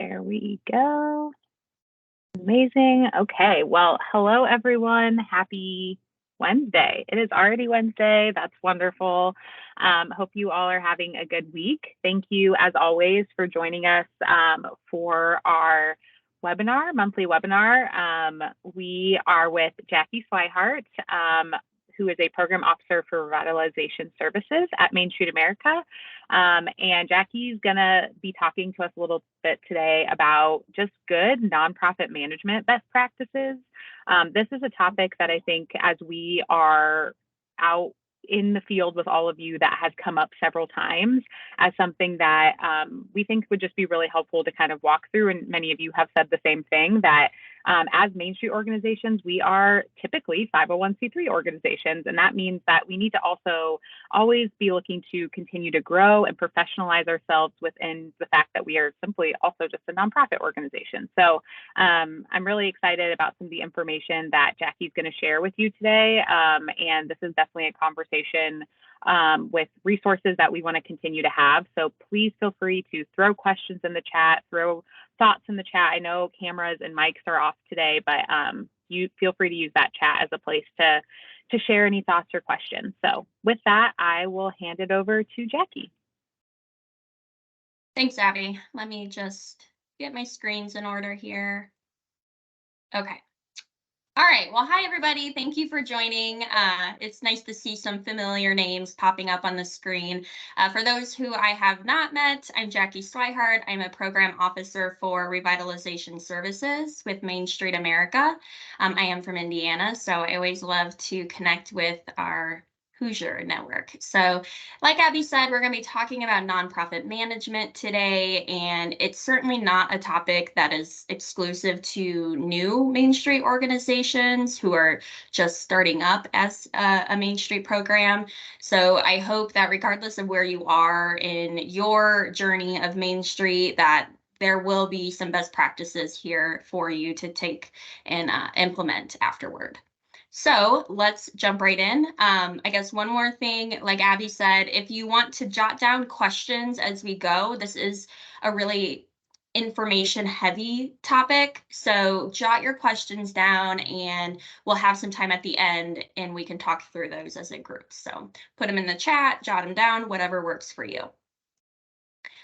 There we go. Amazing. Okay, well, hello everyone. Happy Wednesday. It is already Wednesday. That's wonderful. Hope you all are having a good week. Thank you, as always, for joining us for our monthly webinar. We are with Jackie Swihart, who is a program officer for revitalization services at Main Street America. And Jackie's gonna be talking to us a little bit today about just good nonprofit management best practices. This is a topic that I think, as we are out in the field with all of you, that has come up several times as something that we think would just be really helpful to kind of walk through. And many of you have said the same thing, that as Main Street organizations, we are typically 501c3 organizations. And that means that we need to also always be looking to continue to grow and professionalize ourselves within the fact that we are simply also just a nonprofit organization. So I'm really excited about some of the information that Jackie's going to share with you today. And this is definitely a conversation with resources that we want to continue to have. So please feel free to throw questions in the chat, throw thoughts in the chat. I know cameras and mics are off today, but you feel free to use that chat as a place to share any thoughts or questions. So with that, I will hand it over to Jackie. Thanks, Abby. Let me just get my screens in order here. Okay. All right. Well, hi, everybody. Thank you for joining. It's nice to see some familiar names popping up on the screen. For those who I have not met, I'm Jackie Swihart. I'm a program officer for revitalization services with Main Street America. I am from Indiana, so I always love to connect with our Hoosier network. So like Abby said, we're going to be talking about nonprofit management today, and it's certainly not a topic that is exclusive to new Main Street organizations who are just starting up as a Main Street program. So I hope that regardless of where you are in your journey of Main Street, that there will be some best practices here for you to take and implement afterward. So let's jump right in. I guess one more thing, like Abby said, if you want to jot down questions as we go, this is a really information heavy topic. So jot your questions down and we'll have some time at the end and we can talk through those as a group. So put them in the chat, jot them down, whatever works for you.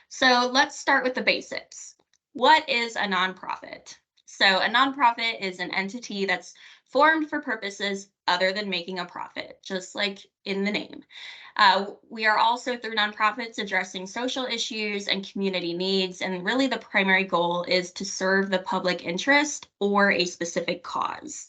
So let's start with the basics. What is a nonprofit? So a nonprofit is an entity that's formed for purposes other than making a profit, just like in the name. We are also, through nonprofits, addressing social issues and community needs, and really the primary goal is to serve the public interest or a specific cause.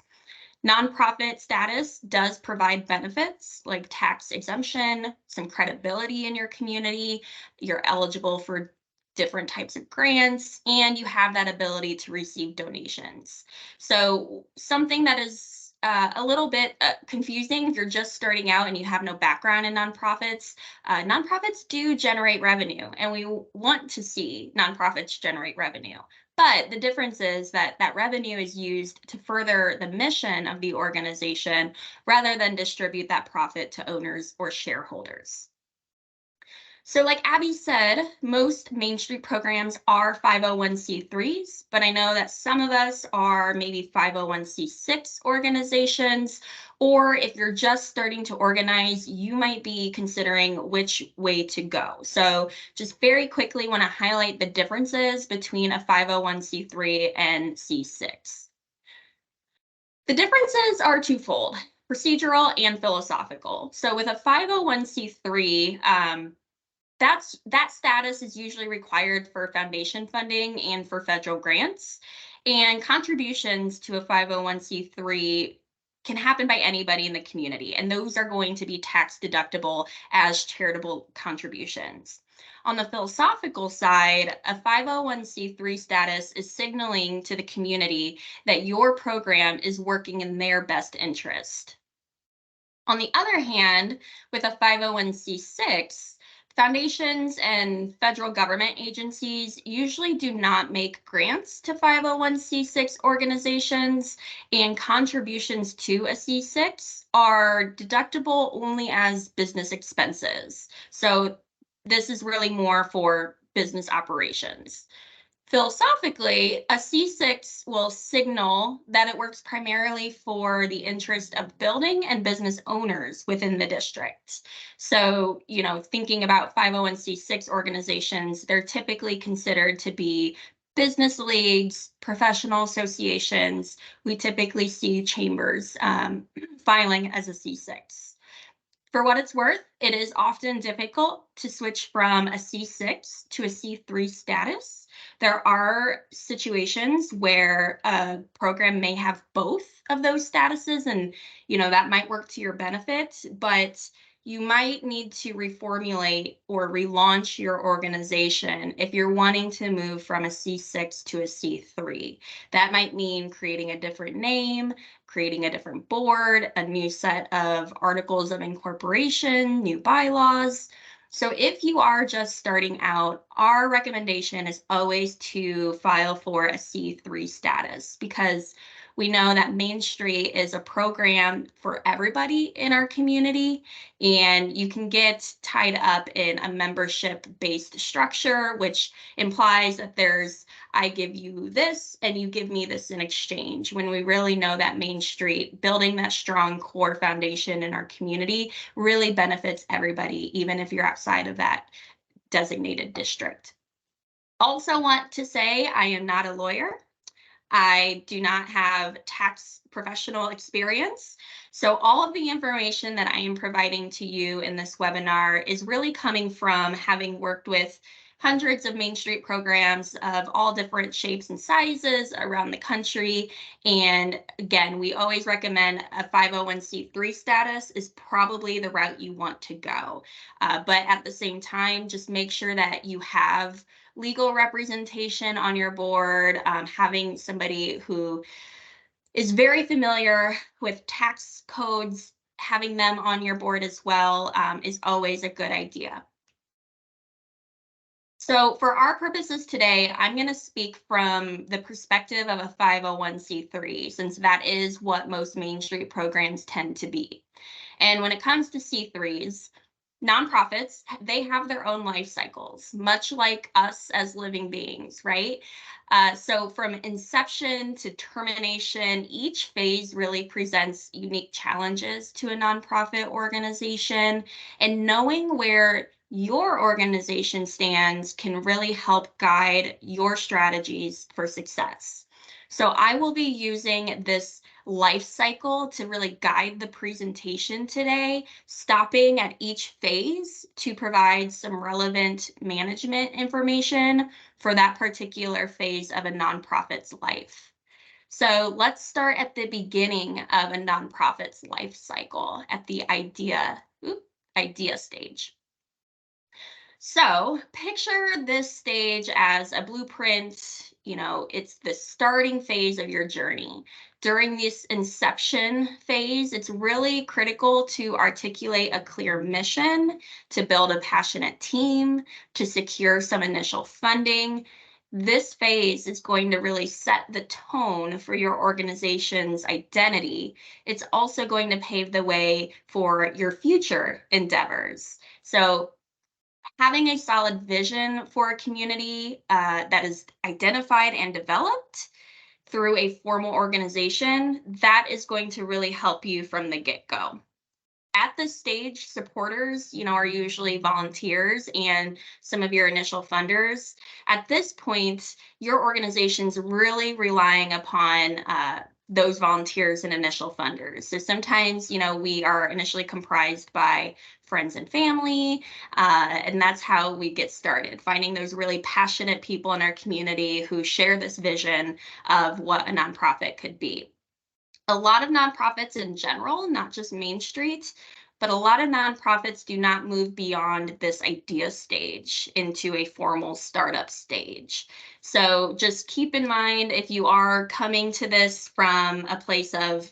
Nonprofit status does provide benefits like tax exemption, some credibility in your community, you're eligible for different types of grants, and you have that ability to receive donations. So something that is a little bit confusing if you're just starting out and you have no background in nonprofits. Nonprofits do generate revenue, and we want to see nonprofits generate revenue. But the difference is that that revenue is used to further the mission of the organization rather than distribute that profit to owners or shareholders. So like Abby said, most Main Street programs are 501c3s, but I know that some of us are maybe 501c6 organizations, or if you're just starting to organize, you might be considering which way to go. So just very quickly want to highlight the differences between a 501c3 and C6. The differences are twofold, procedural and philosophical. So with a 501c3, that status is usually required for foundation funding and for federal grants. And contributions to a 501c3 can happen by anybody in the community, and those are going to be tax deductible as charitable contributions. On the philosophical side, a 501c3 status is signaling to the community that your program is working in their best interest. On the other hand, with a 501c6, foundations and federal government agencies usually do not make grants to 501c6 organizations, and contributions to a C6 are deductible only as business expenses. So this is really more for business operations. Philosophically, a C6 will signal that it works primarily for the interest of building and business owners within the district. So, thinking about 501c6 organizations, they're typically considered to be business leagues, professional associations. We typically see chambers filing as a C6. For what it's worth, it is often difficult to switch from a C6 to a C3 status. There are situations where a program may have both of those statuses, and that might work to your benefit, but you might need to reformulate or relaunch your organization if you're wanting to move from a C6 to a C3. That might mean creating a different name, creating a different board, a new set of articles of incorporation, new bylaws. So if you are just starting out, our recommendation is always to file for a C3 status, because we know that Main Street is a program for everybody in our community, and you can get tied up in a membership-based structure, which implies that I give you this and you give me this in exchange, when we really know that Main Street, building that strong core foundation in our community, really benefits everybody, even if you're outside of that designated district. Also want to say I am not a lawyer. I do not have tax professional experience. So all of the information that I am providing to you in this webinar is really coming from having worked with hundreds of Main Street programs of all different shapes and sizes around the country. And again, we always recommend a 501c3 status is probably the route you want to go. But at the same time, just make sure that you have legal representation on your board. Having somebody who is very familiar with tax codes, having them on your board as well, is always a good idea. So for our purposes today, I'm going to speak from the perspective of a 501c3, since that is what most Main Street programs tend to be. And when it comes to C3s, nonprofits, they have their own life cycles, much like us as living beings, right? So from inception to termination, each phase really presents unique challenges to a nonprofit organization, and knowing where your organization stands can really help guide your strategies for success. So I will be using this life cycle to really guide the presentation today, stopping at each phase to provide some relevant management information for that particular phase of a nonprofit's life. So let's start at the beginning of a nonprofit's life cycle, at the idea stage. So picture this stage as a blueprint. It's the starting phase of your journey. During this inception phase, it's really critical to articulate a clear mission, to build a passionate team, to secure some initial funding. This phase is going to really set the tone for your organization's identity. It's also going to pave the way for your future endeavors. So having a solid vision for a community that is identified and developed through a formal organization, that is going to really help you from the get-go. At this stage, supporters, are usually volunteers and some of your initial funders. At this point, your organization's really relying upon those volunteers and initial funders. So sometimes, we are initially comprised by friends and family, and that's how we get started, finding those really passionate people in our community who share this vision of what a nonprofit could be. A lot of nonprofits in general, not just Main Street, but a lot of nonprofits do not move beyond this idea stage into a formal startup stage. So just keep in mind, if you are coming to this from a place of,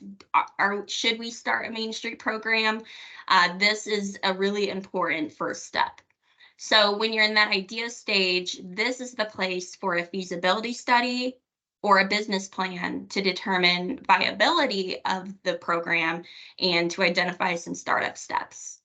should we start a Main Street program? This is a really important first step. So when you're in that idea stage, this is the place for a feasibility study or a business plan to determine viability of the program and to identify some startup steps.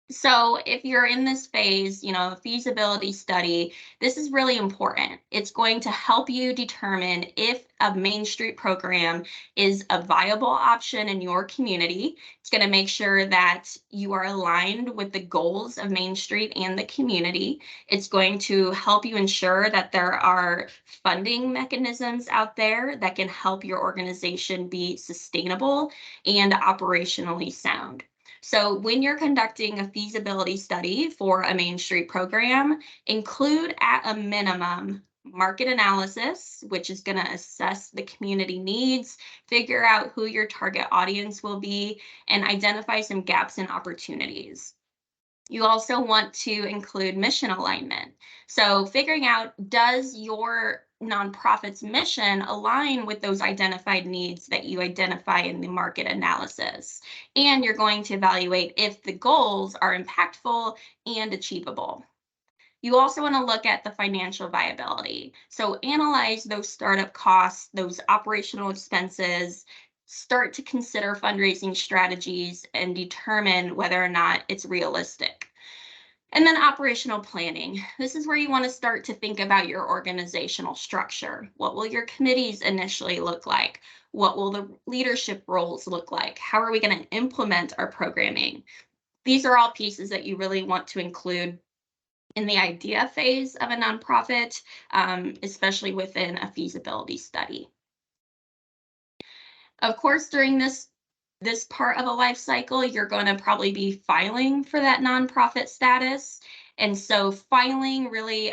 So if you're in this phase, a feasibility study, this is really important. It's going to help you determine if a Main Street program is a viable option in your community. It's going to make sure that you are aligned with the goals of Main Street and the community. It's going to help you ensure that there are funding mechanisms out there that can help your organization be sustainable and operationally sound. So when you're conducting a feasibility study for a Main Street program, include at a minimum market analysis, which is going to assess the community needs, figure out who your target audience will be, and identify some gaps and opportunities. You also want to include mission alignment. So figuring out, does your nonprofit's mission align with those identified needs that you identify in the market analysis? And you're going to evaluate if the goals are impactful and achievable. You also want to look at the financial viability. So analyze those startup costs, those operational expenses, start to consider fundraising strategies, and determine whether or not it's realistic. And then operational planning. This is where you want to start to think about your organizational structure. What will your committees initially look like? What will the leadership roles look like? How are we going to implement our programming? These are all pieces that you really want to include in the idea phase of a nonprofit, especially within a feasibility study. Of course, during this part of a life cycle, you're going to probably be filing for that nonprofit status. And so filing really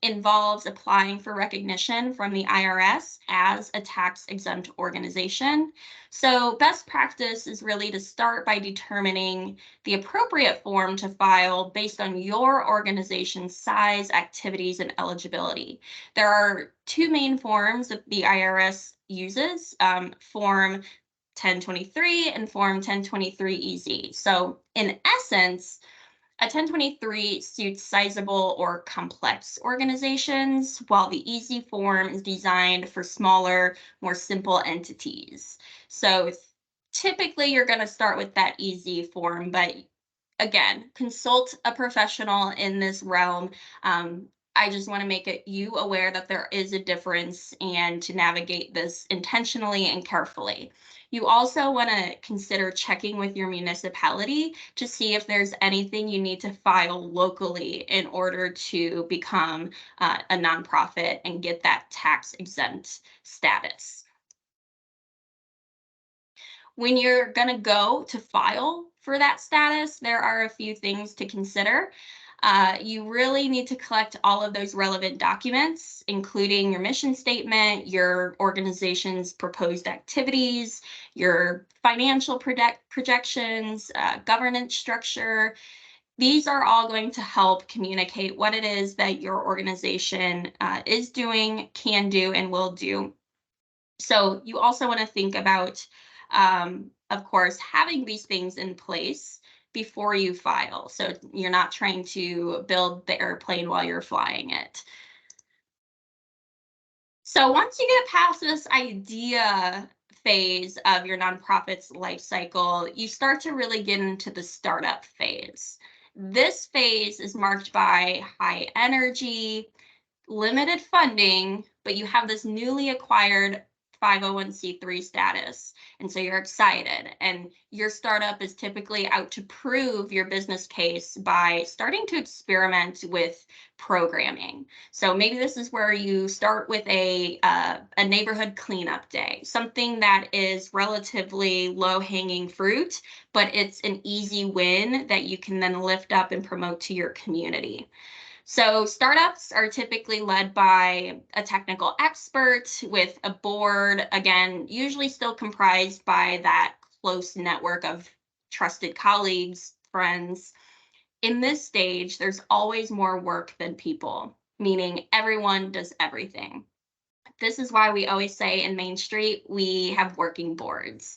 involves applying for recognition from the IRS as a tax-exempt organization. So best practice is really to start by determining the appropriate form to file based on your organization's size, activities, and eligibility. There are two main forms that the IRS uses, Form 1023 and Form 1023EZ. So in essence, a 1023 suits sizable or complex organizations, while the easy form is designed for smaller, more simple entities. So typically you're going to start with that easy form, but again, consult a professional in this realm. I just want to make you aware that there is a difference and to navigate this intentionally and carefully. You also want to consider checking with your municipality to see if there's anything you need to file locally in order to become a nonprofit and get that tax exempt status. When you're going to go to file for that status, there are a few things to consider. You really need to collect all of those relevant documents, including your mission statement, your organization's proposed activities, your financial projections, governance structure. These are all going to help communicate what it is that your organization is doing, can do, and will do. So you also want to think about, of course, having these things in place before you file. So you're not trying to build the airplane while you're flying it. So once you get past this idea phase of your nonprofit's life cycle, you start to really get into the startup phase. This phase is marked by high energy, limited funding, but you have this newly acquired 501c3 status. And so you're excited. And your startup is typically out to prove your business case by starting to experiment with programming. So maybe this is where you start with a neighborhood cleanup day, something that is relatively low-hanging fruit, but it's an easy win that you can then lift up and promote to your community. So startups are typically led by a technical expert with a board, again, usually still comprised by that close network of trusted colleagues, friends. In this stage, there's always more work than people, meaning everyone does everything. This is why we always say in Main Street, we have working boards.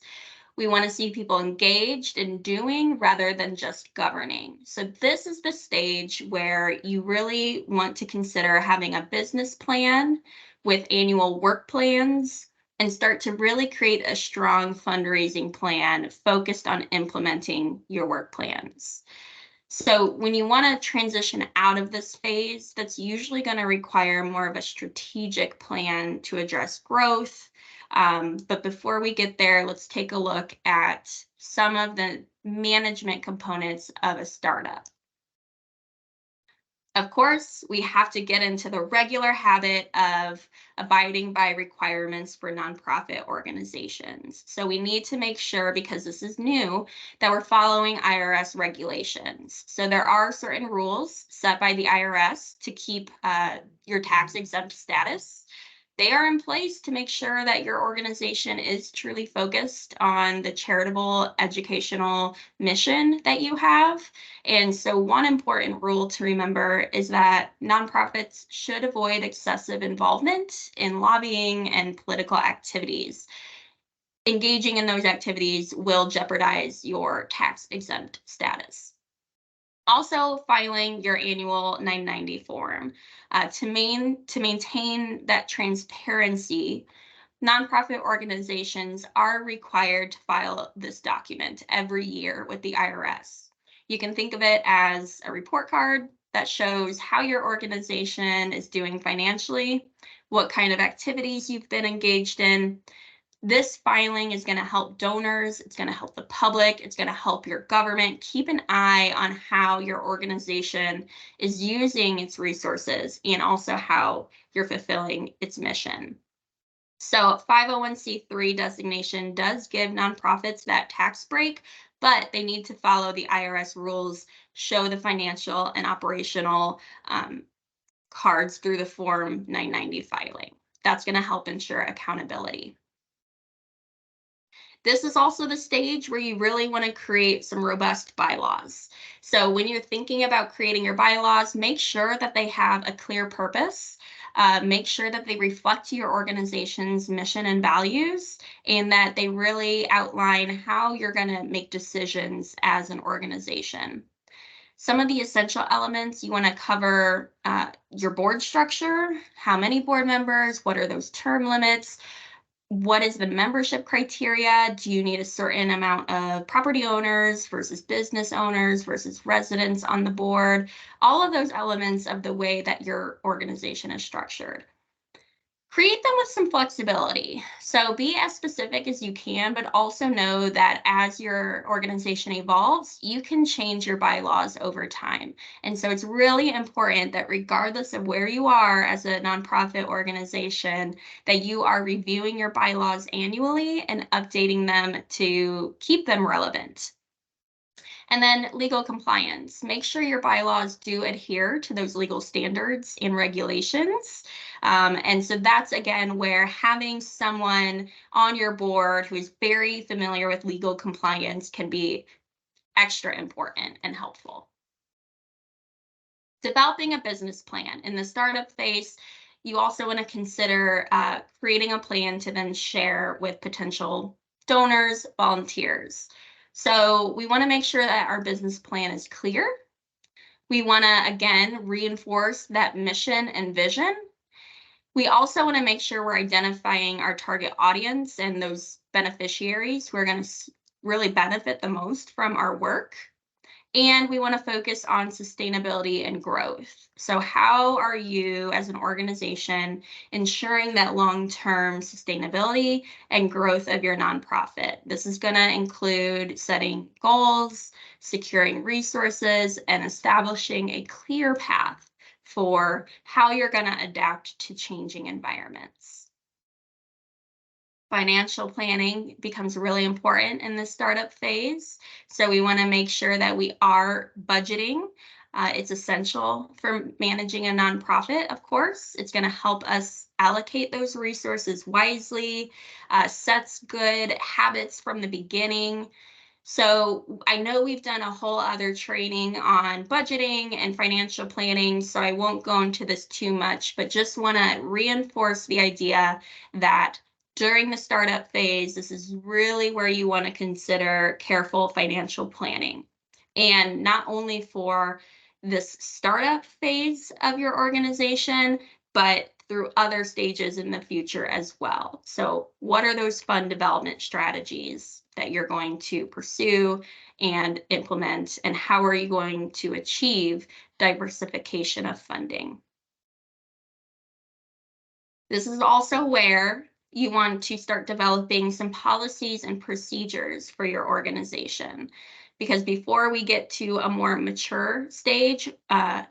We want to see people engaged in doing rather than just governing. So this is the stage where you really want to consider having a business plan with annual work plans and start to really create a strong fundraising plan focused on implementing your work plans. So when you want to transition out of this phase, that's usually going to require more of a strategic plan to address growth. But before we get there, let's take a look at some of the management components of a startup. Of course, we have to get into the regular habit of abiding by requirements for nonprofit organizations. So we need to make sure, because this is new, that we're following IRS regulations. So there are certain rules set by the IRS to keep your tax exempt status. They are in place to make sure that your organization is truly focused on the charitable educational mission that you have. And so one important rule to remember is that nonprofits should avoid excessive involvement in lobbying and political activities. Engaging in those activities will jeopardize your tax exempt status. Also, filing your annual 990 form. To maintain that transparency, nonprofit organizations are required to file this document every year with the IRS. You can think of it as a report card that shows how your organization is doing financially, what kind of activities you've been engaged in. This filing is going to help donors, it's going to help the public, it's going to help your government keep an eye on how your organization is using its resources and also how you're fulfilling its mission. So 501c3 designation does give nonprofits that tax break, but they need to follow the IRS rules, show the financial and operational cards through the Form 990 filing. That's going to help ensure accountability. This is also the stage where you really want to create some robust bylaws. So when you're thinking about creating your bylaws, make sure that they have a clear purpose. Make sure that they reflect your organization's mission and values, and that they really outline how you're going to make decisions as an organization. Some of the essential elements you want to cover: your board structure, how many board members, what are those term limits, what is the membership criteria? Do you need a certain amount of property owners versus business owners versus residents on the board? All of those elements of the way that your organization is structured. Create them with some flexibility. So be as specific as you can, but also know that as your organization evolves, you can change your bylaws over time. And so it's really important that regardless of where you are as a nonprofit organization, that you are reviewing your bylaws annually and updating them to keep them relevant. And then legal compliance. Make sure your bylaws do adhere to those legal standards and regulations. And so that's, again, where having someone on your board who is very familiar with legal compliance can be extra important and helpful. Developing a business plan. In the startup phase, you also want to consider creating a plan to then share with potential donors, volunteers. So we want to make sure that our business plan is clear. We want to, again, reinforce that mission and vision. We also want to make sure we're identifying our target audience and those beneficiaries who are going to really benefit the most from our work. And we want to focus on sustainability and growth. So how are you as an organization ensuring that long-term sustainability and growth of your nonprofit? This is going to include setting goals, securing resources, and establishing a clear path for how you're going to adapt to changing environments. Financial planning becomes really important in the startup phase. So we want to make sure that we are budgeting. It's essential for managing a nonprofit, of course. It's going to help us allocate those resources wisely, sets good habits from the beginning. So I know we've done a whole other training on budgeting and financial planning, so I won't go into this too much, but just want to reinforce the idea that during the startup phase, this is really where you want to consider careful financial planning. And not only for this startup phase of your organization, but through other stages in the future as well. So what are those fund development strategies? that you're going to pursue and implement, and how are you going to achieve diversification of funding. This is also where you want to start developing some policies and procedures for your organization. Because before we get to a more mature stage,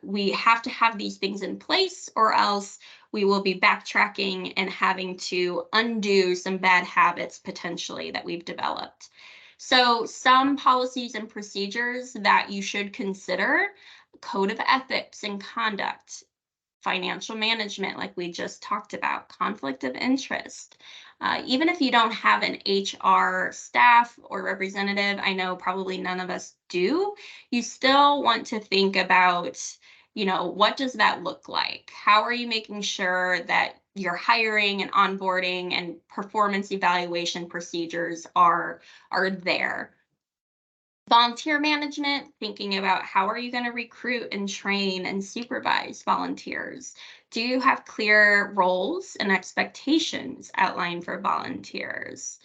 we have to have these things in place, or else we will be backtracking and having to undo some bad habits potentially that we've developed. So some policies and procedures that you should consider: code of ethics and conduct, financial management, like we just talked about, conflict of interest. Even if you don't have an HR staff or representative, I know probably none of us do, you still want to think about, what does that look like? How are you making sure that your hiring and onboarding and performance evaluation procedures are there? Volunteer management, thinking about how are you going to recruit and train and supervise volunteers? Do you have clear roles and expectations outlined for volunteers?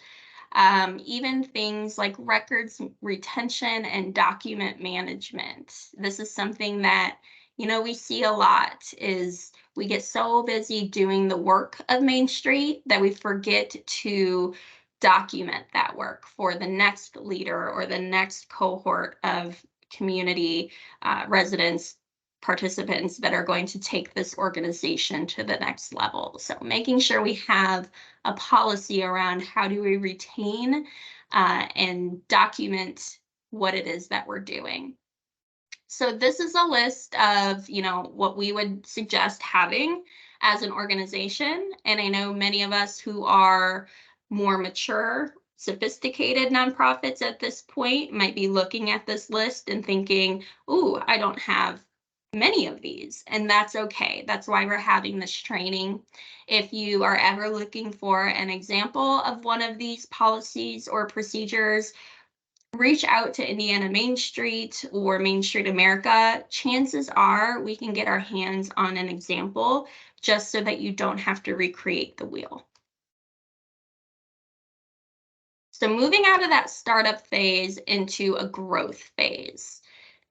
Even things like records retention and document management. This is something that, we see a lot, is we get so busy doing the work of Main Street that we forget to document that work for the next leader or the next cohort of community residents, participants that are going to take this organization to the next level. So making sure we have a policy around how do we retain and document what it is that we're doing. So this is a list of, what we would suggest having as an organization. And I know many of us who are more mature, sophisticated nonprofits at this point might be looking at this list and thinking, ooh, I don't have many of these, and that's okay. That's why we're having this training. If you are ever looking for an example of one of these policies or procedures, reach out to Indiana Main Street or Main Street America. Chances are we can get our hands on an example, just so that you don't have to recreate the wheel. So moving out of that startup phase into a growth phase.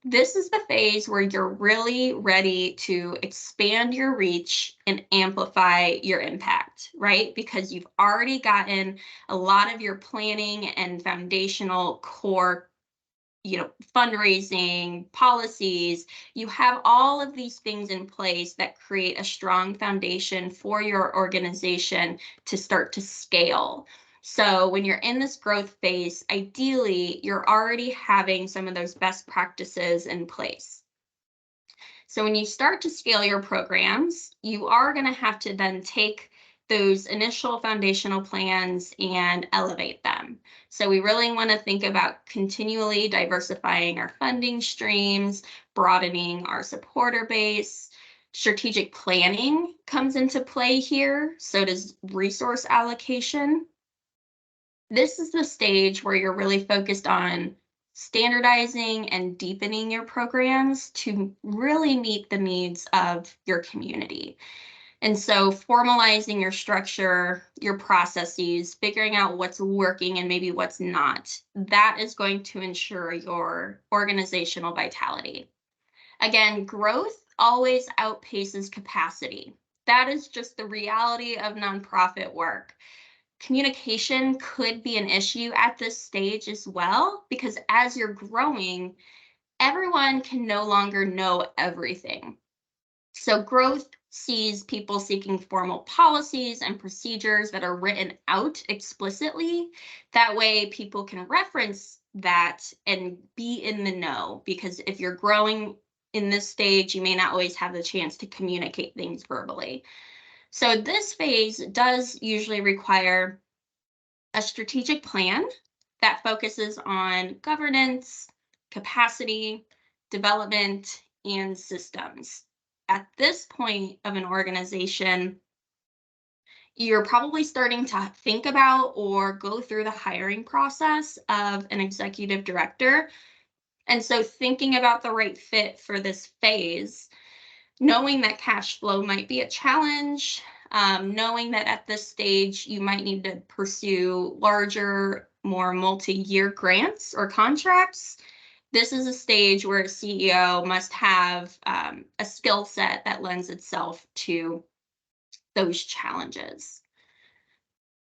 This is the phase where you're really ready to expand your reach and amplify your impact, right? Because you've already gotten a lot of your planning and foundational core, fundraising policies. You have all of these things in place that create a strong foundation for your organization to start to scale. So when you're in this growth phase, ideally, you're already having some of those best practices in place. So when you start to scale your programs, you are going to have to then take those initial foundational plans and elevate them. So we really want to think about continually diversifying our funding streams, broadening our supporter base. Strategic planning comes into play here. So does resource allocation. This is the stage where you're really focused on standardizing and deepening your programs to really meet the needs of your community. And so formalizing your structure, your processes, figuring out what's working and maybe what's not, that is going to ensure your organizational vitality. Again, growth always outpaces capacity. That is just the reality of nonprofit work. Communication could be an issue at this stage as well, because as you're growing, everyone can no longer know everything. So growth sees people seeking formal policies and procedures that are written out explicitly. That way people can reference that and be in the know, because if you're growing in this stage, you may not always have the chance to communicate things verbally. So this phase does usually require a strategic plan that focuses on governance, capacity, development, and systems. At this point of an organization, you're probably starting to think about or go through the hiring process of an executive director. And so thinking about the right fit for this phase, knowing that cash flow might be a challenge, knowing that at this stage you might need to pursue larger more multi-year grants or contracts, this is a stage where a CEO must have a skill set that lends itself to those challenges.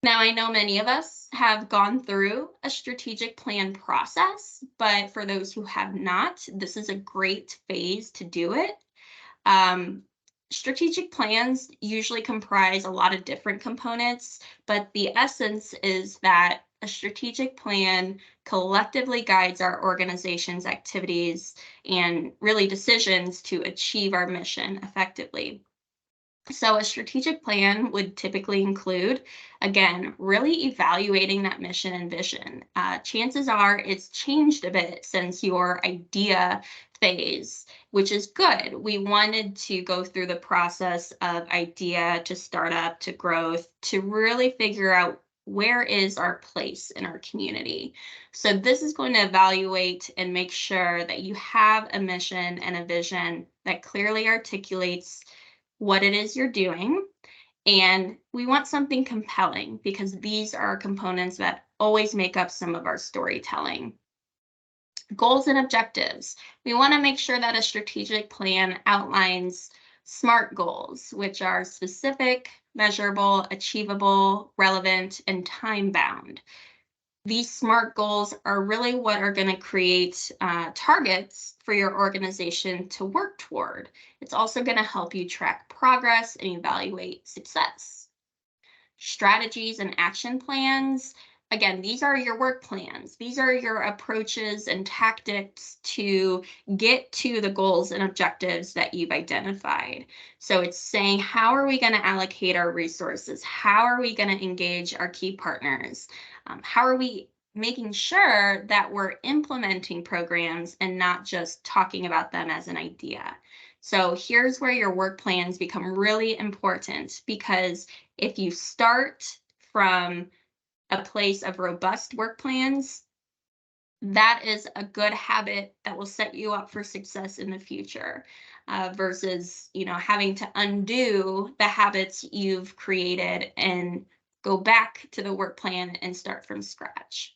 Now, I know many of us have gone through a strategic plan process, but for those who have not, this is a great phase to do it. Um, Strategic plans usually comprise a lot of different components, but the essence is that a strategic plan collectively guides our organization's activities and really decisions to achieve our mission effectively. So a strategic plan would typically include, again, really evaluating that mission and vision. Chances are it's changed a bit since your idea phase, which is good. We wanted to go through the process of idea to startup to growth to really figure out where is our place in our community. So this is going to evaluate and make sure that you have a mission and a vision that clearly articulates what it is you're doing. And we want something compelling because these are components that always make up some of our storytelling. Goals and objectives. We want to make sure that a strategic plan outlines SMART goals, which are specific, measurable, achievable, relevant, and time-bound. These SMART goals are really what are going to create targets for your organization to work toward. It's also going to help you track progress and evaluate success. Strategies and action plans. Again, these are your work plans. These are your approaches and tactics to get to the goals and objectives that you've identified. So it's saying, how are we going to allocate our resources? How are we going to engage our key partners? How are we making sure that we're implementing programs and not just talking about them as an idea? So here's where your work plans become really important, because if you start from a place of robust work plans, that is a good habit that will set you up for success in the future, versus having to undo the habits you've created and go back to the work plan and start from scratch.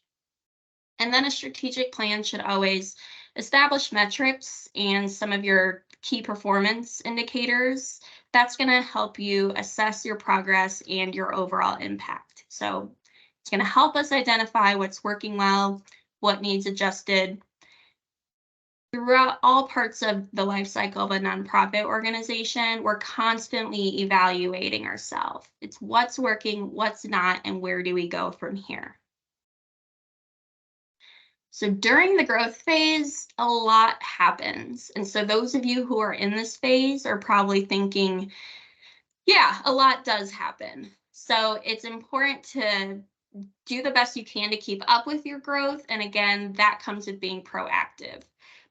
And then a strategic plan should always establish metrics and some of your key performance indicators. That's going to help you assess your progress and your overall impact. So it's going to help us identify what's working well, what needs adjusted. Throughout all parts of the life cycle of a nonprofit organization, we're constantly evaluating ourselves. It's what's working, what's not, and where do we go from here. So during the growth phase, a lot happens. And so those of you who are in this phase are probably thinking, yeah, a lot does happen. So it's important to do the best you can to keep up with your growth. And again, that comes with being proactive.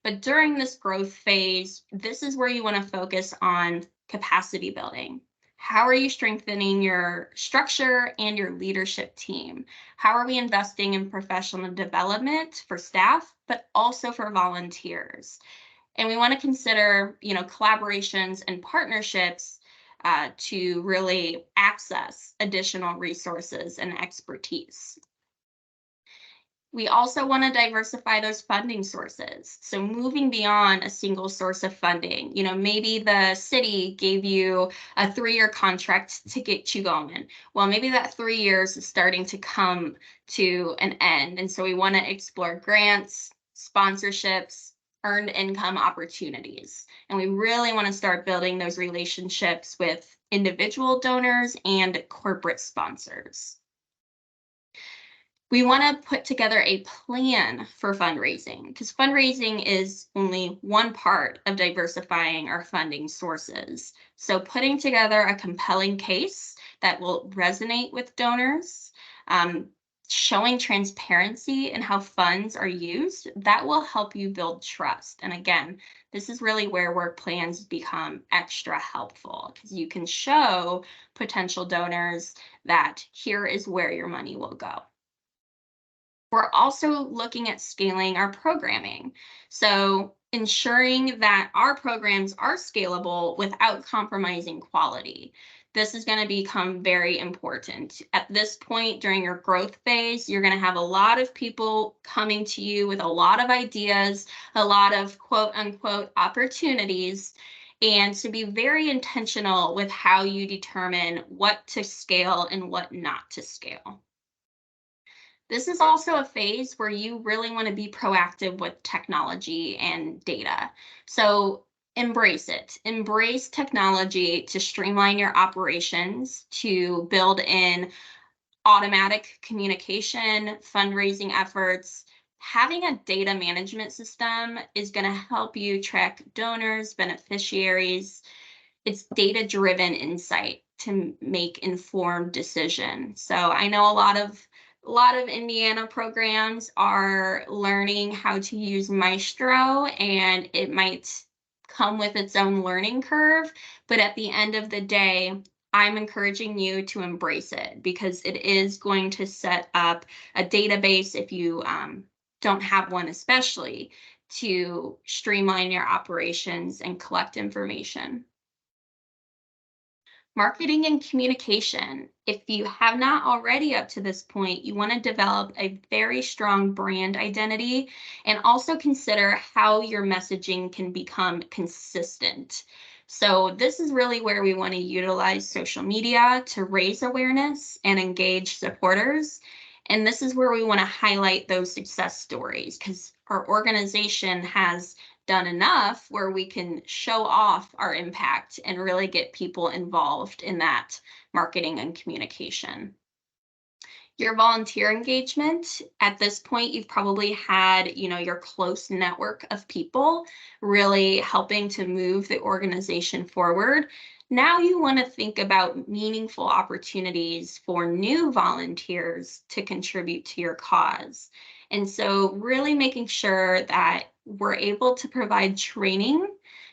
But during this growth phase, this is where you want to focus on capacity building. How are you strengthening your structure and your leadership team? How are we investing in professional development for staff, but also for volunteers? And we want to consider, collaborations and partnerships to really access additional resources and expertise. We also want to diversify those funding sources. So moving beyond a single source of funding, maybe the city gave you a 3-year contract to get you going. Well, maybe that 3 years is starting to come to an end. And so we want to explore grants, sponsorships, earned income opportunities. And we really want to start building those relationships with individual donors and corporate sponsors. We want to put together a plan for fundraising, because fundraising is only one part of diversifying our funding sources. So putting together a compelling case that will resonate with donors, showing transparency in how funds are used, that will help you build trust. And again, this is really where work plans become extra helpful, because you can show potential donors that here is where your money will go. We're also looking at scaling our programming. So ensuring that our programs are scalable without compromising quality. this is going to become very important. At this point during your growth phase, you're going to have a lot of people coming to you with a lot of ideas, a lot of quote unquote opportunities, and to be very intentional with how you determine what to scale and what not to scale. This is also a phase where you really want to be proactive with technology and data. So embrace it. Embrace technology to streamline your operations, to build in automatic communication, fundraising efforts. Having a data management system is going to help you track donors, beneficiaries. It's data-driven insight to make informed decisions. So I know a lot of Indiana programs are learning how to use Maestro, and it might come with its own learning curve, but at the end of the day, I'm encouraging you to embrace it because it is going to set up a database if you don't have one, especially to streamline your operations and collect information. Marketing and communication. If you have not already up to this point, you want to develop a very strong brand identity and also consider how your messaging can become consistent. So this is really where we want to utilize social media to raise awareness and engage supporters. And this is where we want to highlight those success stories because our organization has done enough where we can show off our impact and really get people involved in that marketing and communication. Your volunteer engagement, at this point, you've probably had, your close network of people really helping to move the organization forward. Now you want to think about meaningful opportunities for new volunteers to contribute to your cause. And so really making sure that we're able to provide training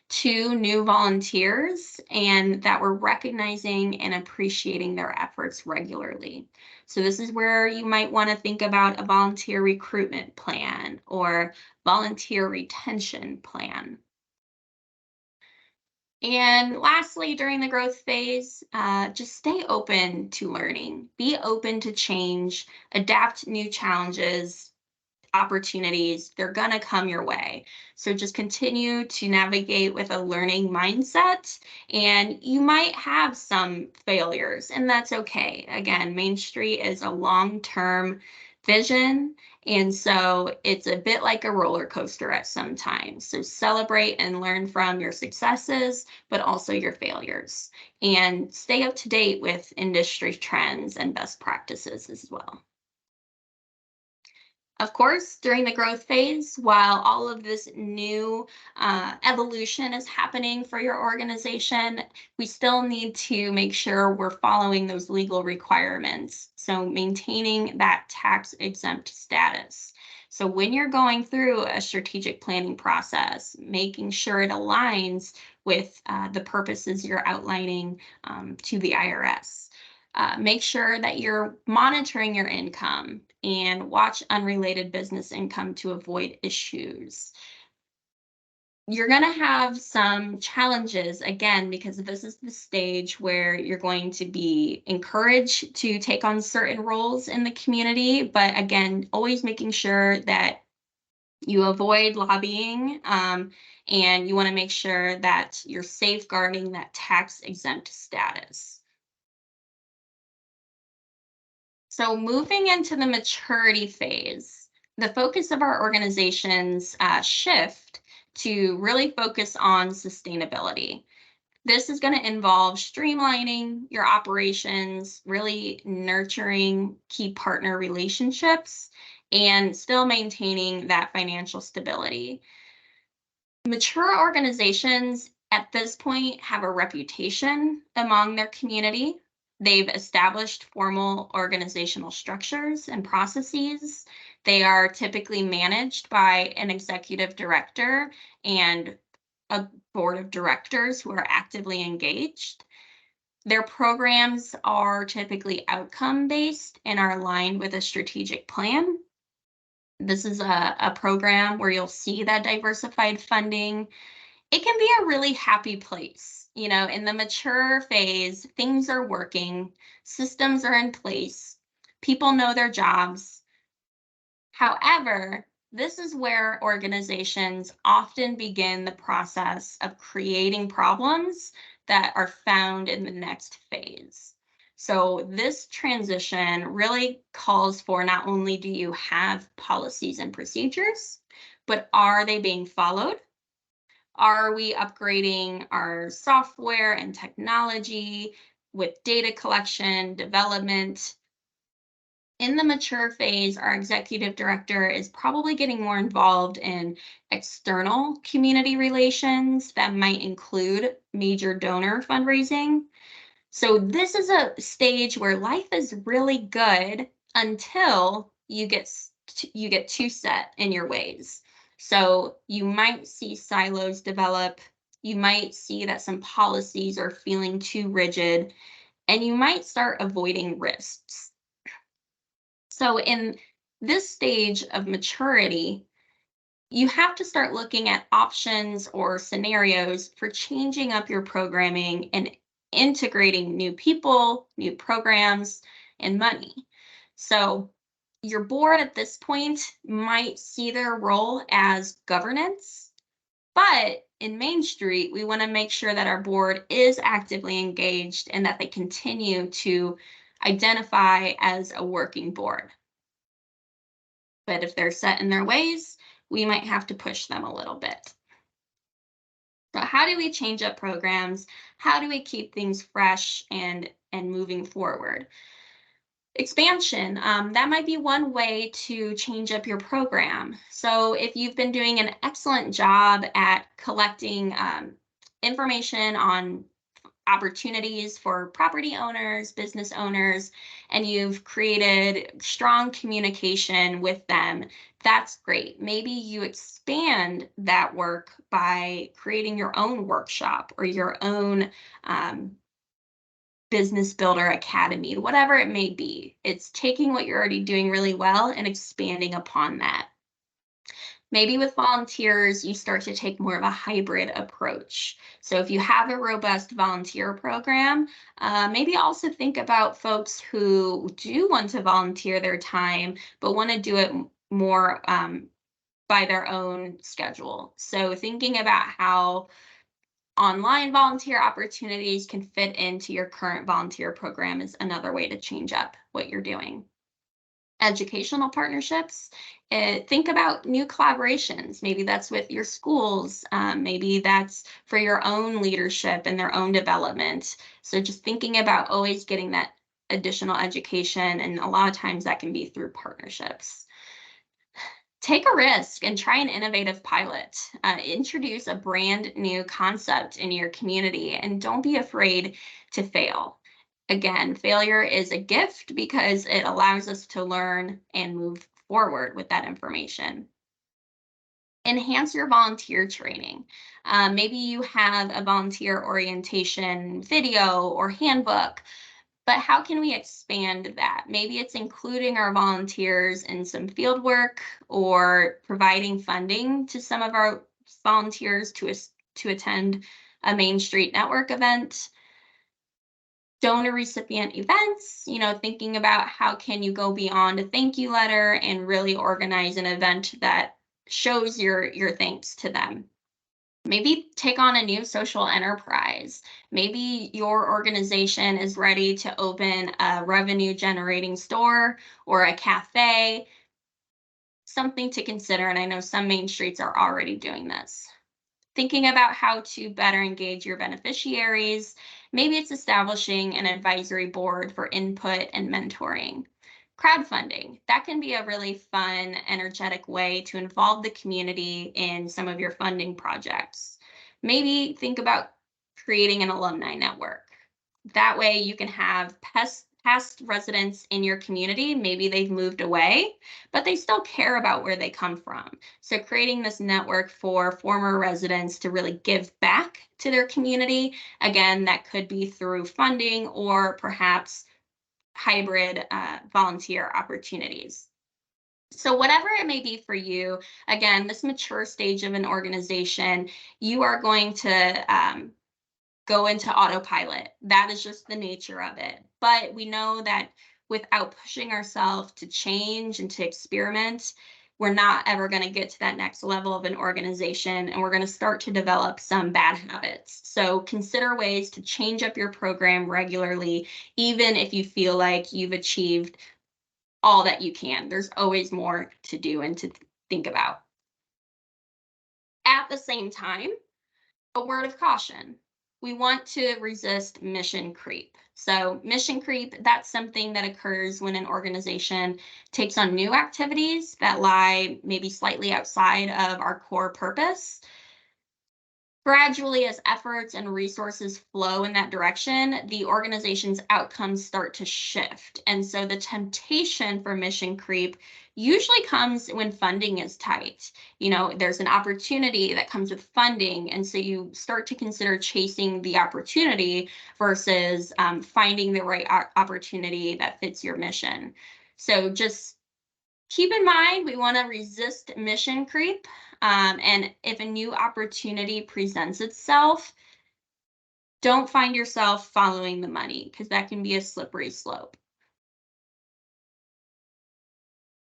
to new volunteers and that we're recognizing and appreciating their efforts regularly. So this is where you might want to think about a volunteer recruitment plan or volunteer retention plan. And lastly, during the growth phase, just stay open to learning, be open to change, adapt new challenges, opportunities, they're going to come your way. So just continue to navigate with a learning mindset, and you might have some failures, and that's okay. Again, Main Street is a long-term vision, and so it's a bit like a roller coaster at some times. So celebrate and learn from your successes, but also your failures, and stay up to date with industry trends and best practices as well. Of course, during the growth phase, while all of this new evolution is happening for your organization, we still need to make sure we're following those legal requirements. So maintaining that tax exempt status. So when you're going through a strategic planning process, making sure it aligns with the purposes you're outlining to the IRS. Make sure that you're monitoring your income and watch unrelated business income to avoid issues. You're going to have some challenges, again, because this is the stage where you're going to be encouraged to take on certain roles in the community. But again, always making sure that you avoid lobbying, and you want to make sure that you're safeguarding that tax exempt status. So moving into the maturity phase, the focus of our organizations shift to really focus on sustainability. This is going to involve streamlining your operations, really nurturing key partner relationships, and still maintaining that financial stability. Mature organizations at this point have a reputation among their community. They've established formal organizational structures and processes. They are typically managed by an executive director and a board of directors who are actively engaged. Their programs are typically outcome-based and are aligned with a strategic plan. This is a program where you'll see that diversified funding It can be a really happy place. You know, in the mature phase, things are working, systems are in place, people know their jobs. However, this is where organizations often begin the process of creating problems that are found in the next phase. So this transition really calls for not only do you have policies and procedures, but are they being followed? Are we upgrading our software and technology with data collection, development? In the mature phase, our executive director is probably getting more involved in external community relations that might include major donor fundraising. So this is a stage where life is really good until you get too set in your ways. So you might see silos develop. You might see that some policies are feeling too rigid, and you might start avoiding risks. So in this stage of maturity, you have to start looking at options or scenarios for changing up your programming and integrating new people, new programs, and money. So your board at this point might see their role as governance, but in Main Street, we want to make sure that our board is actively engaged and that they continue to identify as a working board. But if they're set in their ways, we might have to push them a little bit. So how do we change up programs? How do we keep things fresh and moving forward? Expansion, that might be one way to change up your program. So if you've been doing an excellent job at collecting information on opportunities for property owners, business owners, and you've created strong communication with them, that's great. Maybe you expand that work by creating your own workshop or your own business builder academy, whatever it may be. It's taking what you're already doing really well and expanding upon that. Maybe with volunteers, you start to take more of a hybrid approach. So if you have a robust volunteer program, maybe also think about folks who do want to volunteer their time, but want to do it more by their own schedule. So thinking about how online volunteer opportunities can fit into your current volunteer program is another way to change up what you're doing. Educational partnerships, think about new collaborations. Maybe that's with your schools. Maybe that's for your own leadership and their own development. So just thinking about always getting that additional education, and a lot of times that can be through partnerships. Take a risk and try an innovative pilot. Introduce a brand new concept in your community, and don't be afraid to fail. Again, failure is a gift because it allows us to learn and move forward with that information. Enhance your volunteer training. Maybe you have a volunteer orientation video or handbook, but how can we expand that? Maybe it's including our volunteers in some field work or providing funding to some of our volunteers to attend a Main Street Network event. Donor recipient events, you know, thinking about how can you go beyond a thank you letter and really organize an event that shows your thanks to them. Maybe take on a new social enterprise. Maybe your organization is ready to open a revenue generating store or a cafe. Something to consider, and I know some main streets are already doing this. Thinking about how to better engage your beneficiaries. Maybe it's establishing an advisory board for input and mentoring. Crowdfunding, that can be a really fun, energetic way to involve the community in some of your funding projects. Maybe think about creating an alumni network. That way you can have past residents in your community. Maybe they've moved away, but they still care about where they come from. So creating this network for former residents to really give back to their community. Again, that could be through funding or perhaps hybrid volunteer opportunities. So whatever it may be for you, again, this mature stage of an organization, you are going to go into autopilot. That is just the nature of it. But we know that without pushing ourselves to change and to experiment, we're not ever going to get to that next level of an organization, and we're going to start to develop some bad habits. So consider ways to change up your program regularly, even if you feel like you've achieved all that you can. There's always more to do and to think about. At the same time, a word of caution. We want to resist mission creep. So mission creep, that's something that occurs when an organization takes on new activities that lie maybe slightly outside of our core purpose. Gradually, as efforts and resources flow in that direction, the organization's outcomes start to shift. And so the temptation for mission creep usually comes when funding is tight. There's an opportunity that comes with funding. And so you start to consider chasing the opportunity versus finding the right opportunity that fits your mission. So just keep in mind, we want to resist mission creep. And if a new opportunity presents itself, don't find yourself following the money, because that can be a slippery slope.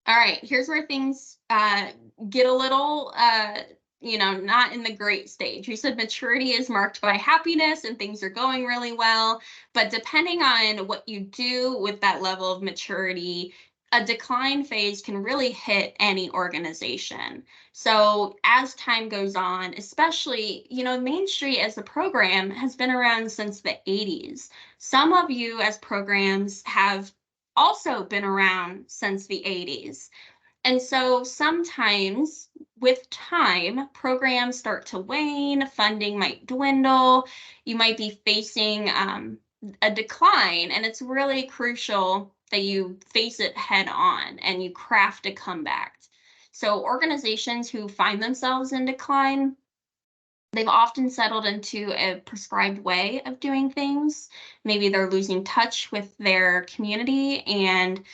All right, here's where things get a little, not in the great stage. We said maturity is marked by happiness and things are going really well, but depending on what you do with that level of maturity, a decline phase can really hit any organization. So as time goes on, especially, Main Street as a program has been around since the 80s. Some of you as programs have also been around since the 80s. And so sometimes with time, programs start to wane, funding might dwindle, you might be facing a decline, and it's really crucial that you face it head on and you craft a comeback. So organizations who find themselves in decline, they've often settled into a prescribed way of doing things. Maybe they're losing touch with their community and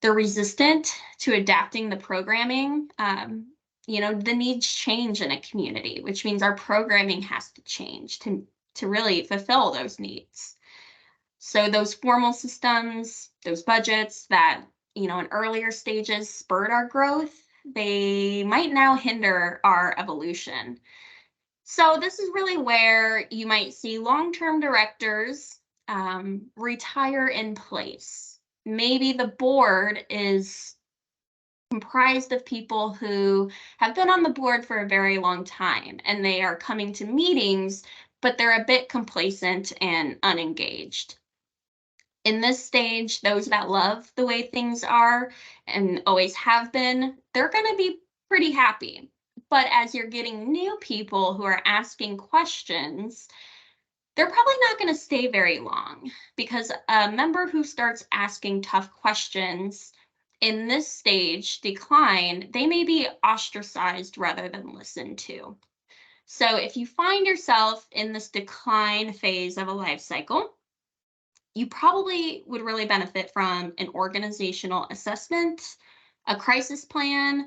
they're resistant to adapting the programming. The needs change in a community, which means our programming has to change to really fulfill those needs. So those formal systems, those budgets that, in earlier stages spurred our growth, they might now hinder our evolution. So this is really where you might see long-term directors retire in place. Maybe the board is comprised of people who have been on the board for a very long time, and they are coming to meetings, but they're a bit complacent and unengaged. In this stage, those that love the way things are and always have been, they're going to be pretty happy. But as you're getting new people who are asking questions, they're probably not going to stay very long, because a member who starts asking tough questions in this stage decline, they may be ostracized rather than listened to. So if you find yourself in this decline phase of a life cycle, you probably would really benefit from an organizational assessment, a crisis plan,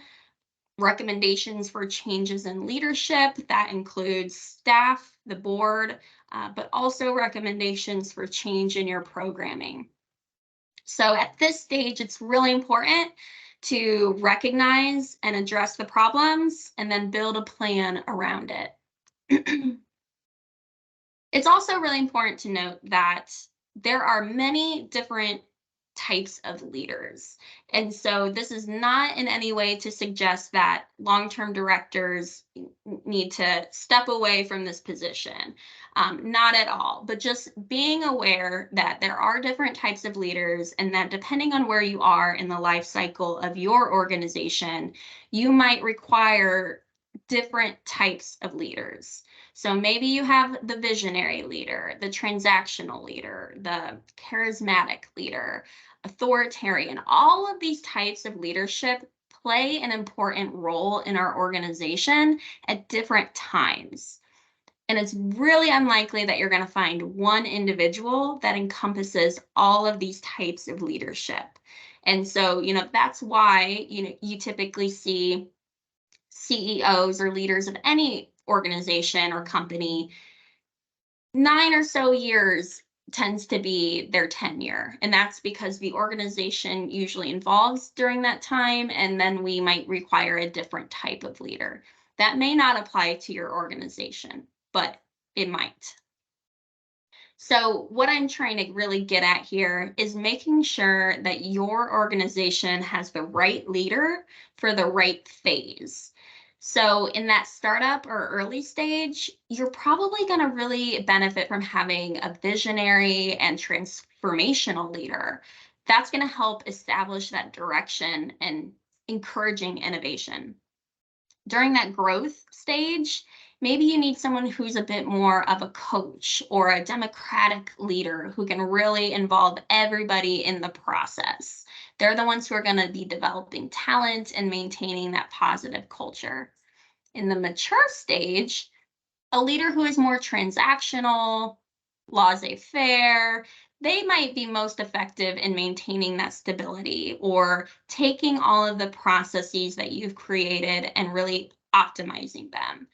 recommendations for changes in leadership. That includes staff, the board, but also recommendations for change in your programming. So at this stage, it's really important to recognize and address the problems and then build a plan around it. It's also really important to note that there are many different types of leaders. And so this is not in any way to suggest that long-term directors need to step away from this position. Not at all, but just being aware that there are different types of leaders, and that depending on where you are in the life cycle of your organization, you might require different types of leaders. So maybe you have the visionary leader, the transactional leader, the charismatic leader, authoritarian. All of these types of leadership play an important role in our organization at different times. And it's really unlikely that you're going to find one individual that encompasses all of these types of leadership. And so, that's why, you typically see CEOs or leaders of any organization or company, 9 or so years tends to be their tenure. And that's because the organization usually involves during that time, and then we might require a different type of leader. That may not apply to your organization, but it might. So, what I'm trying to really get at here is making sure that your organization has the right leader for the right phase. So, in that startup or early stage, you're probably going to really benefit from having a visionary and transformational leader. That's going to help establish that direction and encouraging innovation. During that growth stage, maybe you need someone who's a bit more of a coach or a democratic leader who can really involve everybody in the process. They're the ones who are going to be developing talent and maintaining that positive culture. In the mature stage, a leader who is more transactional, laissez-faire, they might be most effective in maintaining that stability or taking all of the processes that you've created and really optimizing them.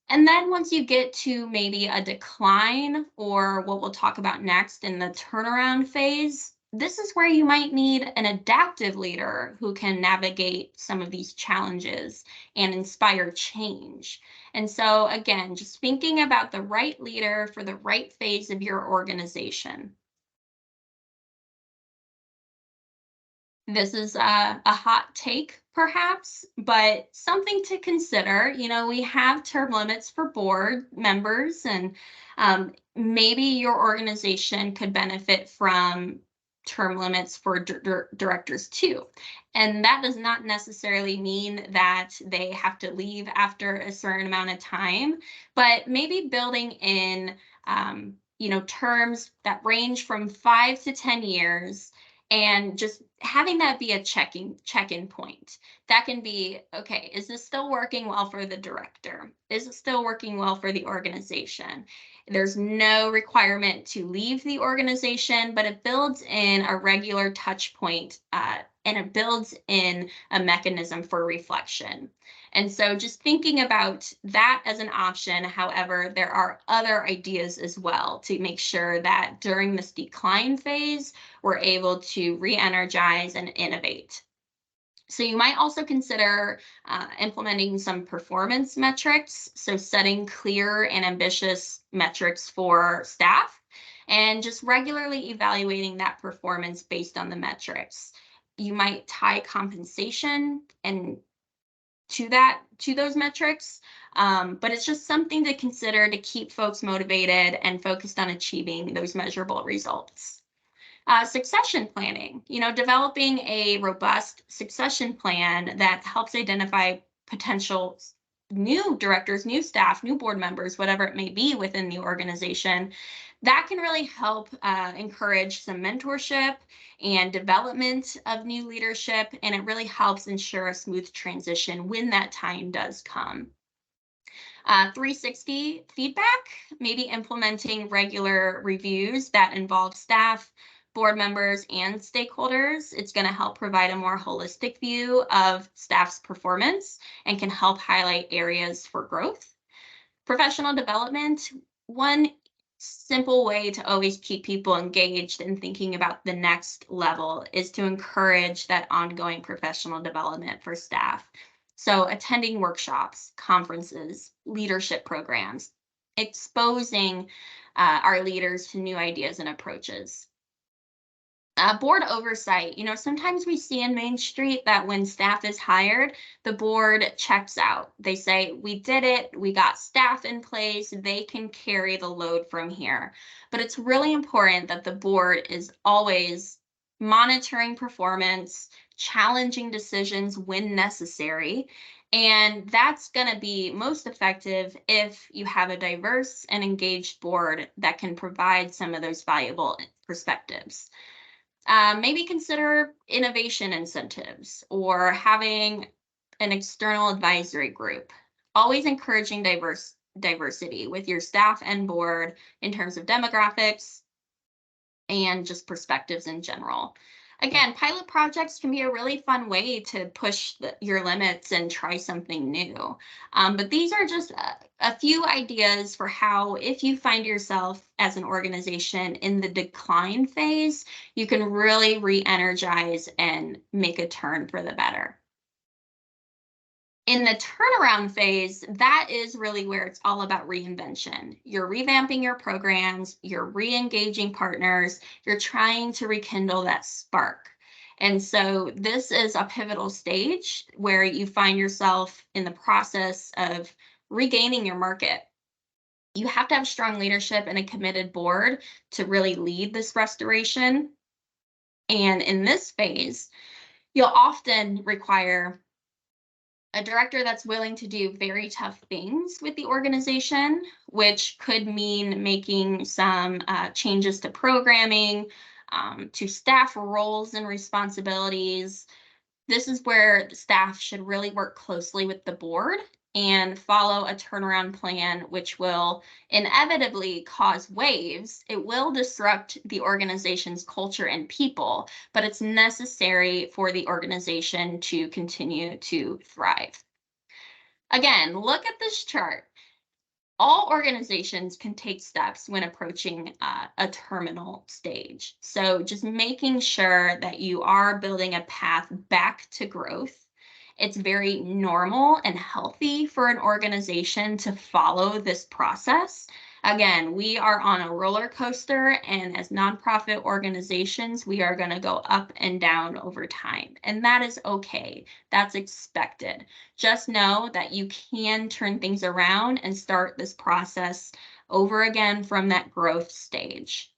And then once you get to maybe a decline or what we'll talk about next in the turnaround phase, this is where you might need an adaptive leader who can navigate some of these challenges and inspire change. And so, again, just thinking about the right leader for the right phase of your organization. This is a hot take, perhaps, but something to consider. We have term limits for board members, and maybe your organization could benefit from term limits for directors too. And that does not necessarily mean that they have to leave after a certain amount of time, but maybe building in, terms that range from 5 to 10 years, and just having that be a check-in point. That can be, okay, is this still working well for the director? Is it still working well for the organization? There's no requirement to leave the organization, but it builds in a regular touch point, and it builds in a mechanism for reflection. And so just thinking about that as an option. However, there are other ideas as well to make sure that during this decline phase, we're able to re-energize and innovate. So you might also consider implementing some performance metrics, so setting clear and ambitious metrics for staff, and just regularly evaluating that performance based on the metrics. You might tie compensation and to those metrics, but it's just something to consider to keep folks motivated and focused on achieving those measurable results. Succession planning, developing a robust succession plan that helps identify potential new directors, new staff, new board members, whatever it may be within the organization. That can really help encourage some mentorship and development of new leadership, and it really helps ensure a smooth transition when that time does come. 360 feedback, maybe implementing regular reviews that involve staff, board members, and stakeholders. It's going to help provide a more holistic view of staff's performance and can help highlight areas for growth. Professional development, one simple way to always keep people engaged and thinking about the next level is to encourage that ongoing professional development for staff. So attending workshops, conferences, leadership programs, exposing our leaders to new ideas and approaches. Board oversight. Sometimes we see in Main Street that when staff is hired, the board checks out. They say, we did it, we got staff in place, they can carry the load from here. But it's really important that the board is always monitoring performance, challenging decisions when necessary. And that's going to be most effective if you have a diverse and engaged board that can provide some of those valuable perspectives. Maybe consider innovation incentives or having an external advisory group. Always encouraging diversity with your staff and board in terms of demographics and just perspectives in general. Again, pilot projects can be a really fun way to push your limits and try something new. But these are just a few ideas for how, if you find yourself as an organization in the decline phase, you can really re-energize and make a turn for the better. In the turnaround phase, that is really where it's all about reinvention. You're revamping your programs, you're re-engaging partners, you're trying to rekindle that spark. And so this is a pivotal stage where you find yourself in the process of regaining your market. You have to have strong leadership and a committed board to really lead this restoration. And in this phase, you'll often require a director that's willing to do very tough things with the organization, which could mean making some changes to programming, to staff roles and responsibilities. This is where the staff should really work closely with the board and follow a turnaround plan, which will inevitably cause waves. It will disrupt the organization's culture and people, but it's necessary for the organization to continue to thrive. Again, look at this chart. All organizations can take steps when approaching a terminal stage. So just making sure that you are building a path back to growth. It's very normal and healthy for an organization to follow this process. Again, we are on a roller coaster, and as nonprofit organizations, we are going to go up and down over time, and that is okay. That's expected. Just know that you can turn things around and start this process over again from that growth stage.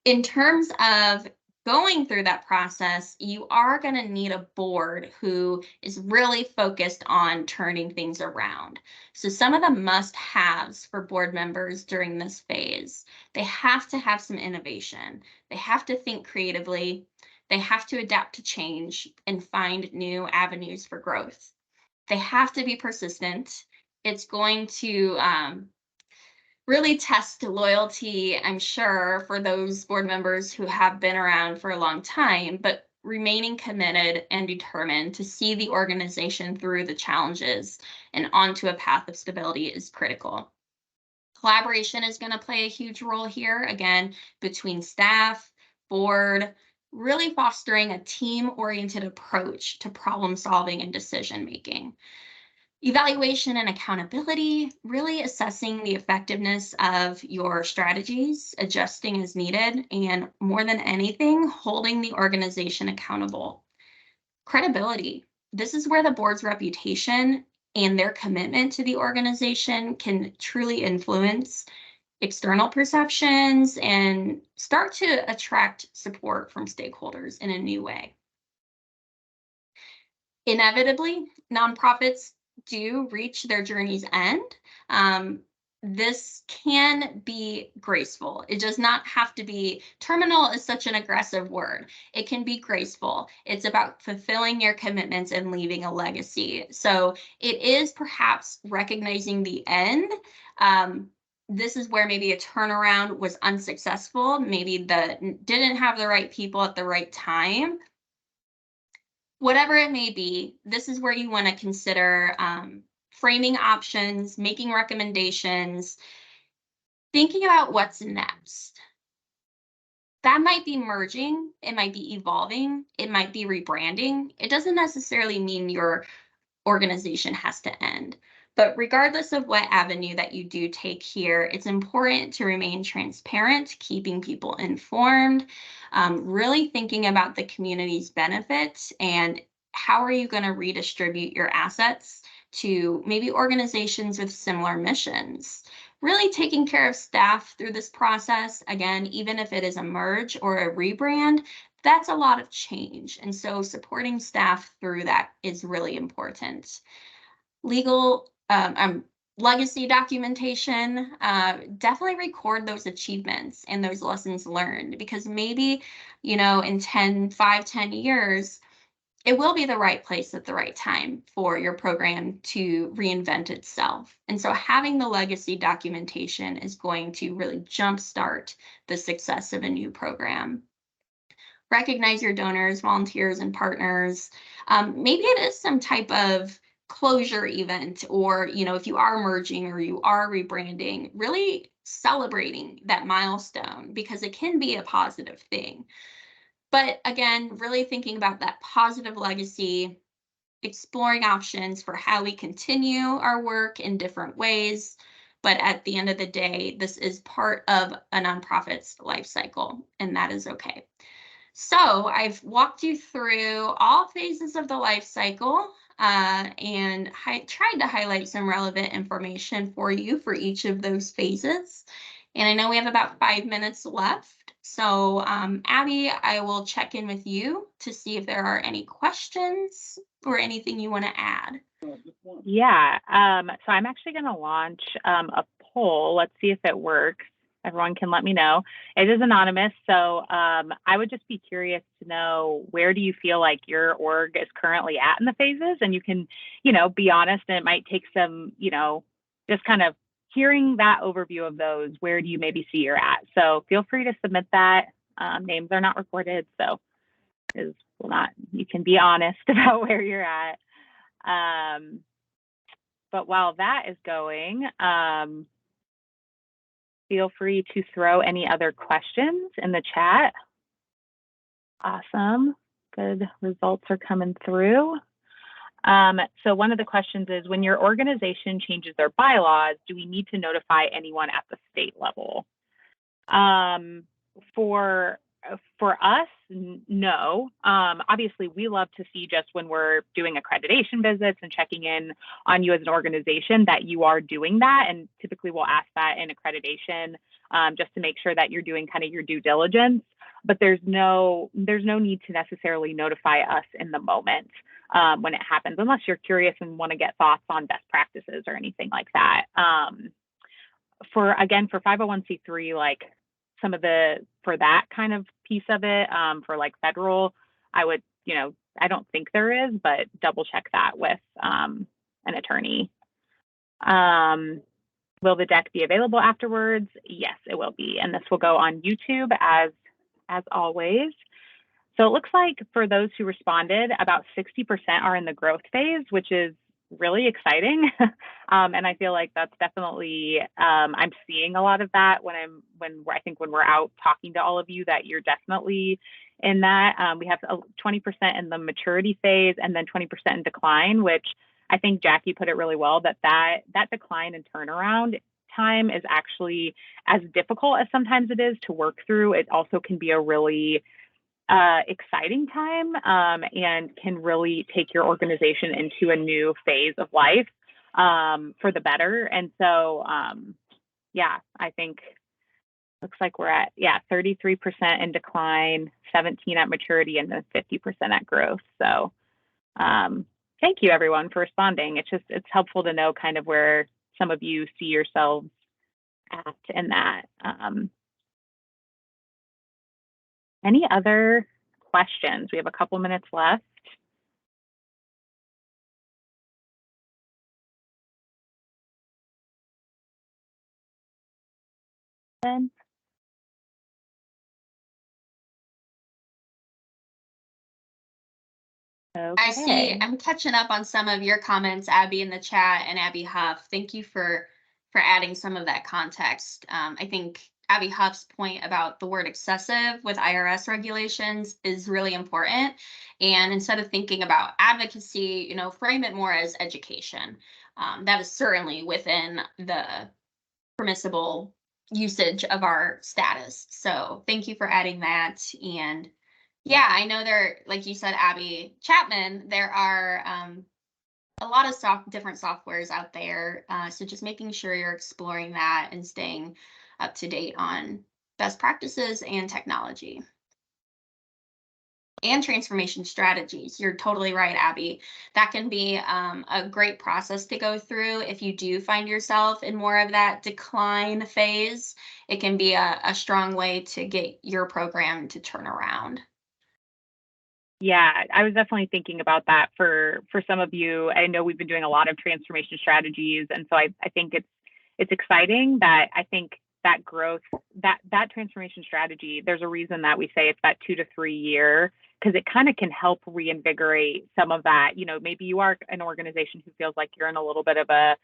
In terms of going through that process, you are going to need a board who is really focused on turning things around. So some of the must-haves for board members during this phase, they have to have some innovation. They have to think creatively. They have to adapt to change and find new avenues for growth. They have to be persistent. It's going to really test loyalty, I'm sure, for those board members who have been around for a long time, but remaining committed and determined to see the organization through the challenges and onto a path of stability is critical. Collaboration is going to play a huge role here, again, between staff, board, really fostering a team-oriented approach to problem solving and decision making. Evaluation and accountability, really assessing the effectiveness of your strategies, adjusting as needed, and more than anything, holding the organization accountable. Credibility. This is where the board's reputation and their commitment to the organization can truly influence external perceptions and start to attract support from stakeholders in a new way. Inevitably, nonprofits do reach their journey's end. This can be graceful. It does not have to be, terminal is such an aggressive word. It can be graceful. It's about fulfilling your commitments and leaving a legacy. So it is perhaps recognizing the end. This is where maybe a turnaround was unsuccessful. Maybe didn't have the right people at the right time. Whatever it may be, this is where you want to consider framing options, making recommendations, thinking about what's next. That might be merging, it might be evolving, it might be rebranding. It doesn't necessarily mean your organization has to end. But regardless of what avenue that you do take here, it's important to remain transparent, keeping people informed, really thinking about the community's benefits and how are you going to redistribute your assets to maybe organizations with similar missions. Really taking care of staff through this process, again, even if it is a merge or a rebrand, that's a lot of change. And so supporting staff through that is really important. Legal legacy documentation, definitely record those achievements and those lessons learned, because maybe, in 10 years, it will be the right place at the right time for your program to reinvent itself. And so having the legacy documentation is going to really jumpstart the success of a new program. recognize your donors, volunteers, and partners. Maybe it is some type of closure event, or if you are merging or you are rebranding, really celebrating that milestone, because it can be a positive thing. But again, really thinking about that positive legacy, exploring options for how we continue our work in different ways. But at the end of the day, this is part of a nonprofit's life cycle, and that is okay. So I've walked you through all phases of the life cycle, and tried to highlight some relevant information for you for each of those phases. And I know we have about 5 minutes left. So Abby, I will check in with you to see if there are any questions or anything you want to add. Yeah, so I'm actually going to launch a poll. Let's see if it works. Everyone can let me know. It is anonymous, so I would just be curious to know, where do you feel like your org is currently at in the phases? And you can, be honest, and it might take some, just kind of hearing that overview of those. Where do you maybe see you're at? So feel free to submit that. Names are not recorded, so you can be honest about where you're at. But while that is going, feel free to throw any other questions in the chat. Awesome. Good results are coming through. So one of the questions is, when your organization changes their bylaws, do we need to notify anyone at the state level? For us, no. Obviously, we love to see, just when we're doing accreditation visits and checking in on you as an organization, that you are doing that. And typically we'll ask that in accreditation, just to make sure that you're doing kind of your due diligence. But there's no need to necessarily notify us in the moment when it happens, unless you're curious and want to get thoughts on best practices or anything like that. For 501c3, like for that kind of piece of it, for like federal, I would, I don't think there is, but double check that with an attorney. Will the deck be available afterwards? Yes, it will be. And this will go on YouTube as always. So it looks like for those who responded, about 60% are in the growth phase, which is really exciting. And I feel like that's definitely, I'm seeing a lot of that when we're out talking to all of you, that you're definitely in that. We have 20% in the maturity phase, and then 20% in decline, which I think Jackie put it really well, that decline and turnaround time is actually as difficult as sometimes it is to work through. It also can be a really exciting time, and can really take your organization into a new phase of life for the better. And so, I think looks like we're at 33% in decline, 17% at maturity, and then 50% at growth. So thank you everyone for responding. It's helpful to know kind of where some of you see yourselves at in that. Any other questions? We have a couple minutes left. Then. Okay. I'm catching up on some of your comments, Abby, in the chat, and Abby Huff. Thank you for adding some of that context. I think Abby Huff's point about the word excessive with IRS regulations is really important. And instead of thinking about advocacy, frame it more as education. That is certainly within the permissible usage of our status. So thank you for adding that. And yeah, I know like you said, Abby Chapman, there are a lot of different softwares out there. So just making sure you're exploring that and staying up to date on best practices and technology. And transformation strategies. You're totally right, Abby. That can be a great process to go through if you do find yourself in more of that decline phase. It can be a strong way to get your program to turn around. Yeah, I was definitely thinking about that for some of you. I know we've been doing a lot of transformation strategies, and so I think it's exciting that I think that growth, that transformation strategy, there's a reason that we say it's that 2 to 3 year, because it kind of can help reinvigorate some of that. Maybe you are an organization who feels like you're in a little bit of a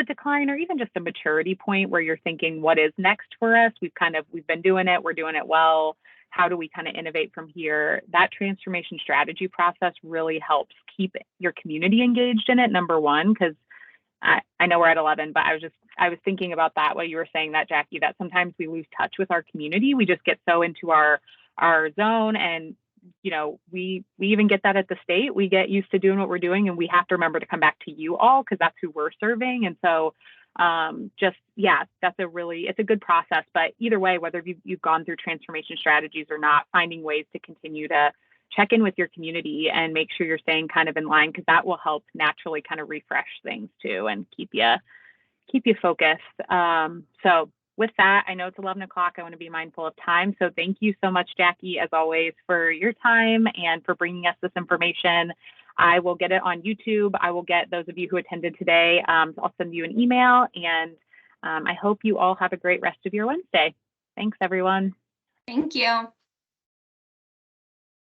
decline, or even just a maturity point where you're thinking, what is next for us? We've been doing it, we're doing it well. How do we kind of innovate from here? That transformation strategy process really helps keep your community engaged in it, number one, because I know we're at 11, but I was thinking about that while you were saying that, Jackie, that sometimes we lose touch with our community. We just get so into our zone, and we even get that at the state. We get used to doing what we're doing, and we have to remember to come back to you all, because that's who we're serving. And so it's a good process. But either way, whether you've gone through transformation strategies or not, finding ways to continue to check in with your community and make sure you're staying kind of in line, because that will help naturally kind of refresh things too and keep you focused. So with that, I know it's 11 o'clock. I want to be mindful of time. So thank you so much, Jackie, as always, for your time and for bringing us this information. I will get it on YouTube. I will get those of you who attended today. I'll send you an email, and I hope you all have a great rest of your Wednesday. Thanks, everyone. Thank you.